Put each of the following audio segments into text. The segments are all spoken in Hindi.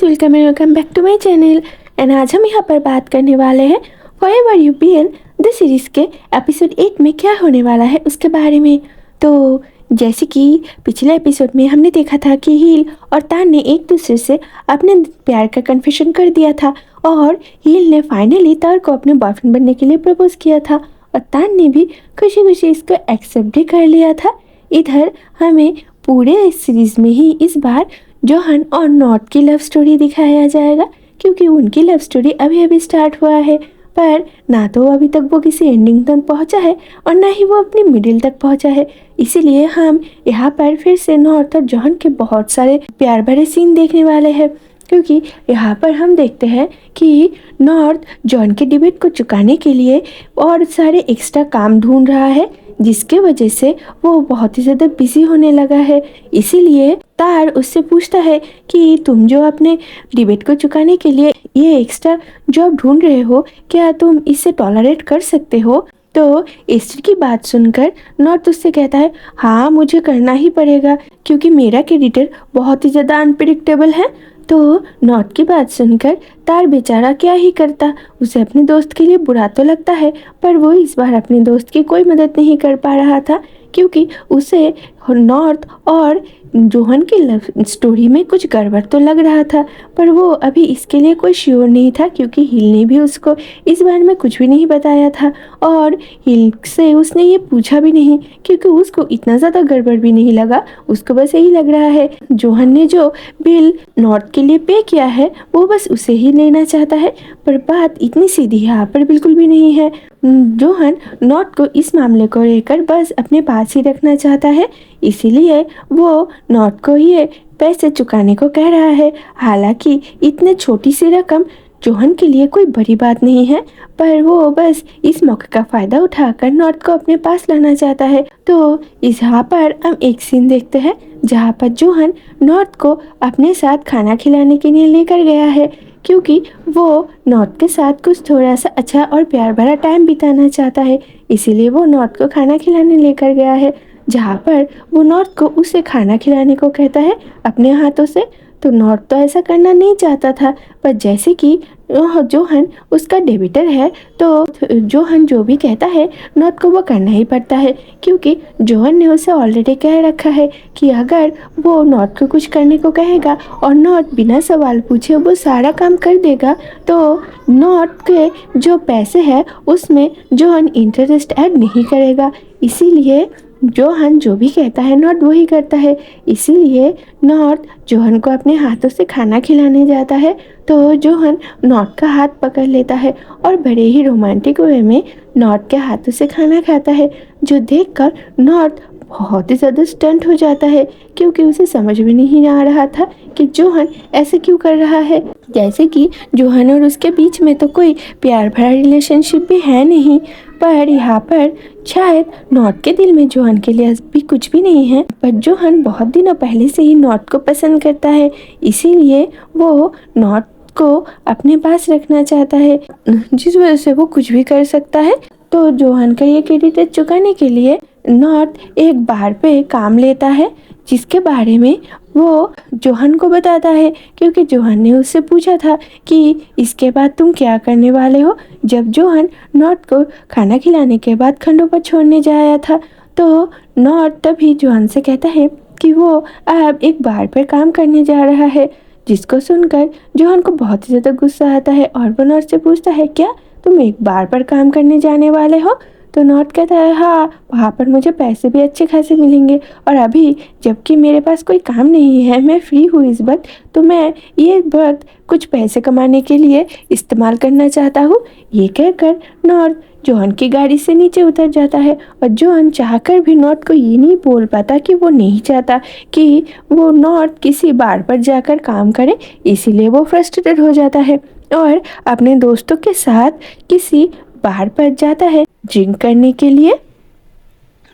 Guys, welcome back to my channel. And आज हम यहाँ पर बात करने वाले हैं forever you BL the series के एपिसोड 8 में क्या होने वाला है उसके बारे में। तो जैसे कि पिछले एपिसोड में हमने देखा था कि हील और तान ने एक दूसरे से अपने प्यार का कन्फेशन कर दिया था और हील ने फाइनली तार को अपने बॉयफ्रेंड बनने के लिए प्रपोज किया था और तान ने भी खुशी खुशी इसको एक्सेप्ट भी कर लिया था। इधर हमें पूरे इस सीरीज़ में ही इस बार जोहन और नॉट की लव स्टोरी दिखाया जाएगा, क्योंकि उनकी लव स्टोरी अभी अभी स्टार्ट हुआ है, पर ना तो अभी तक वो किसी एंडिंग तक पहुंचा है और ना ही वो अपनी मिडिल तक पहुंचा है। इसीलिए हम यहाँ पर फिर से नॉर्थ और जोहन के बहुत सारे प्यार भरे सीन देखने वाले हैं, क्योंकि यहाँ पर हम देखते हैं कि नॉर्थ जॉन के डिबेट को चुकाने के लिए और सारे एक्स्ट्रा काम ढूंढ रहा है, जिसके वजह से वो बहुत ही ज़्यादा बिजी होने लगा है। इसीलिए तार उससे पूछता है कि तुम जो अपने डिबेट को चुकाने के लिए ये एक्स्ट्रा जॉब ढूंढ रहे हो, क्या तुम इसे टॉलरेट कर सकते हो? तो एस्टर की बात सुनकर नॉर्थ उससे कहता है, हाँ मुझे करना ही पड़ेगा, क्योंकि मेरा क्रेडिटर बहुत ही ज़्यादा अनप्रिडिक्टेबल है। तो नॉर्थ की बात सुनकर तार बेचारा क्या ही करता, उसे अपने दोस्त के लिए बुरा तो लगता है, पर वो इस बार अपने दोस्त की कोई मदद नहीं कर पा रहा था, क्योंकि उसे नॉर्थ और जोहन की लव स्टोरी में कुछ गड़बड़ तो लग रहा था, पर वो अभी इसके लिए कोई श्योर नहीं था, क्योंकि हिल ने भी उसको इस बारे में कुछ भी नहीं बताया था और हिल से उसने ये पूछा भी नहीं, क्योंकि उसको इतना ज़्यादा गड़बड़ भी नहीं लगा। उसको बस यही लग रहा है जोहन ने जो बिल नॉर्थ के लिए पे किया है वो बस उसे ही लेना चाहता है, पर बात इतनी सीधी यहाँ पर बिल्कुल भी नहीं है। जोहन नॉर्थ को इस मामले को लेकर बस अपने पास ही रखना चाहता है, इसीलिए वो नॉर्थ को ये पैसे चुकाने को कह रहा है। हालांकि इतने छोटी सी रकम जोहन के लिए कोई बड़ी बात नहीं है, पर वो बस इस मौके का फ़ायदा उठाकर नॉर्थ को अपने पास लाना चाहता है। तो इस यहाँ पर हम एक सीन देखते हैं जहाँ पर जोहन नॉर्थ को अपने साथ खाना खिलाने के लिए लेकर गया है, क्योंकि वो नॉर्थ के साथ कुछ थोड़ा सा अच्छा और प्यार भरा टाइम बिताना चाहता है। इसीलिए वो नॉर्थ को खाना खिलाने लेकर गया है, जहाँ पर वो नॉर्थ को उसे खाना खिलाने को कहता है अपने हाथों से। तो नॉर्थ तो ऐसा करना नहीं चाहता था, पर जैसे कि जोहन उसका डेबिटर है, तो जोहन जो भी कहता है नॉर्थ को वो करना ही पड़ता है, क्योंकि जोहन ने उसे ऑलरेडी कह रखा है कि अगर वो नॉर्थ को कुछ करने को कहेगा और नॉर्थ बिना सवाल पूछे वो सारा काम कर देगा, तो नॉर्थ के जो पैसे हैं उसमें जोहन इंटरेस्ट ऐड नहीं करेगा। इसीलिए जोहन जो भी कहता है नॉर्थ वही करता है। इसीलिए नॉर्थ जोहन को अपने हाथों से खाना खिलाने जाता है, तो जोहन नॉर्थ का हाथ पकड़ लेता है और बड़े ही रोमांटिक वे में नॉर्थ के हाथों से खाना खाता है, जो देखकर नॉर्थ बहुत ही ज़्यादा स्टंट हो जाता है, क्योंकि उसे समझ में नहीं आ रहा था कि जोहन ऐसे क्यों कर रहा है। जैसे कि जोहन और उसके बीच में तो कोई प्यार भरा रिलेशनशिप भी है नहीं, पर यहाँ पर शायद नॉर्थ के दिल में जोहन के लिए भी कुछ भी नहीं है, पर जोहन बहुत दिनों पहले से ही नॉर्थ को पसंद करता है, इसीलिए वो नॉर्थ को अपने पास रखना चाहता है, जिस वजह से वो कुछ भी कर सकता है। तो जोहन का ये क्रेडिट चुकाने के लिए नॉर्थ एक बार पे काम लेता है, जिसके बारे में वो जोहन को बताता है, क्योंकि जोहन ने उससे पूछा था कि इसके बाद तुम क्या करने वाले हो। जब जोहन नॉर्थ को खाना खिलाने के बाद खंडों पर छोड़ने जाया था, तो नॉर्थ तभी जोहन से कहता है कि वो अब एक बार पर काम करने जा रहा है, जिसको सुनकर जोहन को बहुत ही ज़्यादा गुस्सा आता है और वो नॉर्थ से पूछता है, क्या तुम एक बार पर काम करने जाने वाले हो? तो नॉर्थ कहता है, हाँ वहाँ पर मुझे पैसे भी अच्छे खासे मिलेंगे, और अभी जबकि मेरे पास कोई काम नहीं है, मैं फ्री हूँ इस वक्त, तो मैं ये वक्त कुछ पैसे कमाने के लिए इस्तेमाल करना चाहता हूँ। ये कहकर नॉर्थ जोहन की गाड़ी से नीचे उतर जाता है, और जोहन चाहकर भी नॉर्थ को ये नहीं बोल पाता कि वो नहीं चाहता कि वो नॉर्थ किसी बार पर जाकर काम करे, इसीलिए वो फ्रस्ट्रेटेड हो जाता है और अपने दोस्तों के साथ किसी बाहर पर जाता है ड्रिंक करने के लिए,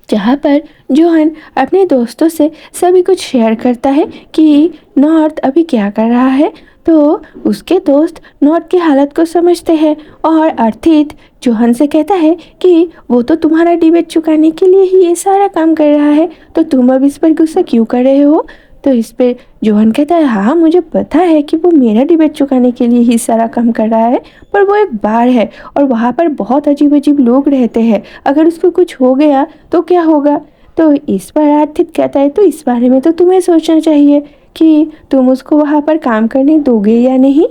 जहाँ पर जोहन अपने दोस्तों से सभी कुछ शेयर करता है कि नॉर्थ अभी क्या कर रहा है। तो उसके दोस्त नॉर्थ की हालत को समझते हैं और अर्थित जोहन से कहता है कि वो तो तुम्हारा डिबेट चुकाने के लिए ही ये सारा काम कर रहा है, तो तुम अब इस पर गुस्सा क्यों कर रहे हो। तो इस पे जोहन कहता है हाँ मुझे पता है कि वो मेरा डिबेट चुकाने के लिए ही सारा काम कर रहा है, पर वो एक बार है और वहाँ पर बहुत अजीब अजीब लोग रहते हैं, अगर उसको कुछ हो गया तो क्या होगा। तो इस पर आर्थिक कहता है तो इस बारे में तो तुम्हें सोचना चाहिए कि तुम उसको वहाँ पर काम करने दोगे या नहीं।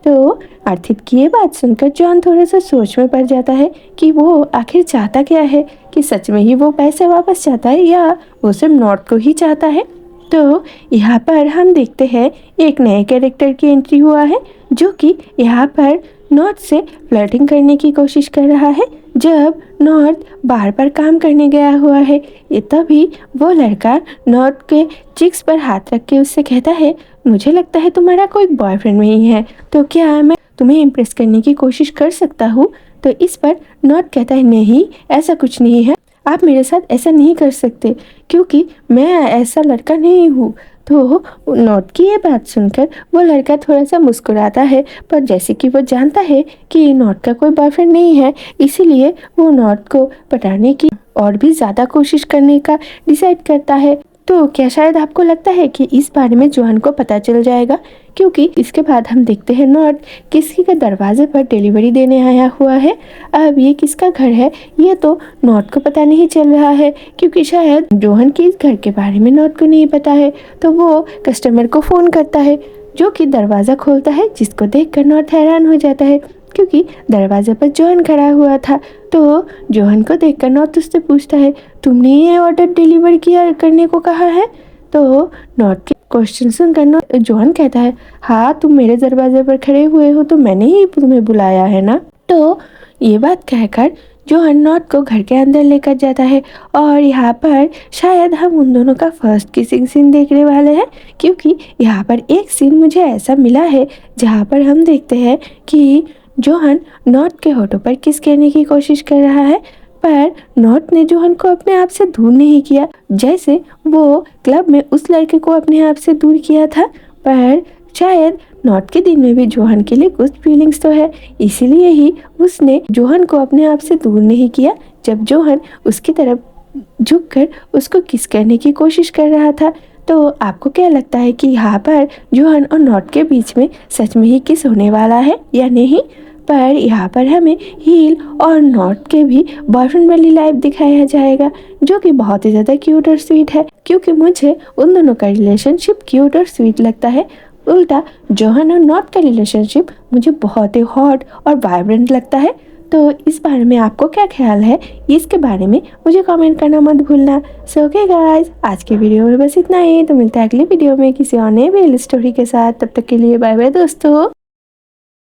तो आर्थिक की ये बात सुनकर जॉन थोड़ा सा सोच में पड़ जाता है कि वो आखिर चाहता क्या है, कि सच में ही वो पैसे वापस चाहता है या वो सिर्फ नॉर्थ को ही चाहता है। तो यहाँ पर हम देखते हैं एक नए कैरेक्टर की एंट्री हुआ है जो कि यहाँ पर नॉर्थ से फ्लर्टिंग करने की कोशिश कर रहा है। जब नॉर्थ बार बार काम करने गया हुआ है ये तभी वो लड़का नॉर्थ के चिक्स पर हाथ रख के उससे कहता है मुझे लगता है तुम्हारा कोई बॉयफ्रेंड नहीं है, तो क्या मैं तुम्हें इम्प्रेस करने की कोशिश कर सकता हूँ। तो इस पर नॉर्थ कहता है नहीं ऐसा कुछ नहीं है, आप मेरे साथ ऐसा नहीं कर सकते क्योंकि मैं ऐसा लड़का नहीं हूँ। तो नॉर्थ की ये बात सुनकर वो लड़का थोड़ा सा मुस्कुराता है, पर जैसे कि वो जानता है कि नॉर्थ का कोई बॉयफ्रेंड नहीं है इसीलिए वो नॉर्थ को पटाने की और भी ज़्यादा कोशिश करने का डिसाइड करता है। तो क्या शायद आपको लगता है कि इस बारे में जोहन को पता चल जाएगा, क्योंकि इसके बाद हम देखते हैं नॉर्थ किसी के दरवाजे पर डिलीवरी देने आया हुआ है। अब ये किसका घर है ये तो नॉर्थ को पता नहीं चल रहा है, क्योंकि शायद जोहन के इस घर के बारे में नॉर्थ को नहीं पता है। तो वो कस्टमर को फ़ोन करता है जो कि दरवाज़ा खोलता है, जिसको देखकर नॉर्थ हैरान हो जाता है क्योंकि दरवाजे पर जोहन खड़ा हुआ था। तो जोहन को देखकर नॉर्थ उससे पूछता है तुमने ये ऑर्डर डिलीवर किया करने को कहा है। तो नॉर्थ के क्वेश्चन सुनकर जोहन कहता है हाँ तुम मेरे दरवाजे पर खड़े हुए हो तो मैंने ही तुम्हें बुलाया है ना। तो ये बात कहकर जोहन नॉर्थ को घर के अंदर लेकर जाता है और यहाँ पर शायद हम उन दोनों का फर्स्ट किसिंग सीन देखने वाले हैं, क्योंकि यहाँ पर एक सीन मुझे ऐसा मिला है जहाँ पर हम देखते हैं कि जोहन नॉर्थ के होठों पर किस करने की कोशिश कर रहा है, पर नॉर्थ ने जोहन को अपने आप से दूर नहीं किया जैसे वो क्लब में उस लड़के को अपने आप से दूर किया था। पर शायद नॉर्थ के दिल में भी जोहन के लिए कुछ फीलिंग्स तो है, इसीलिए ही उसने जोहन को अपने आप से दूर नहीं किया जब जोहन उसकी तरफ झुककर उसको किस करने की कोशिश कर रहा था। तो आपको क्या लगता है कि यहाँ पर जोहन और नॉर्थ के बीच में सच में ही किस होने वाला है या नहीं। पर यहाँ पर हमें हील और नॉर्थ के भी बॉयफ्रेंड वाली लाइफ दिखाया जाएगा जो कि बहुत ही ज़्यादा क्यूट और स्वीट है, क्योंकि मुझे उन दोनों का रिलेशनशिप क्यूट और स्वीट लगता है। उल्टा जोहन और नॉर्थ का रिलेशनशिप मुझे बहुत ही हॉट और वाइब्रेंट लगता है। तो इस बारे में आपको क्या ख्याल है इसके बारे में मुझे कमेंट करना मत भूलना। सो ओके गाइस, आज के वीडियो में बस इतना ही। तो मिलता है अगले वीडियो में किसी और नए रियल स्टोरी के साथ, तब तक के लिए बाय बाय दोस्तों।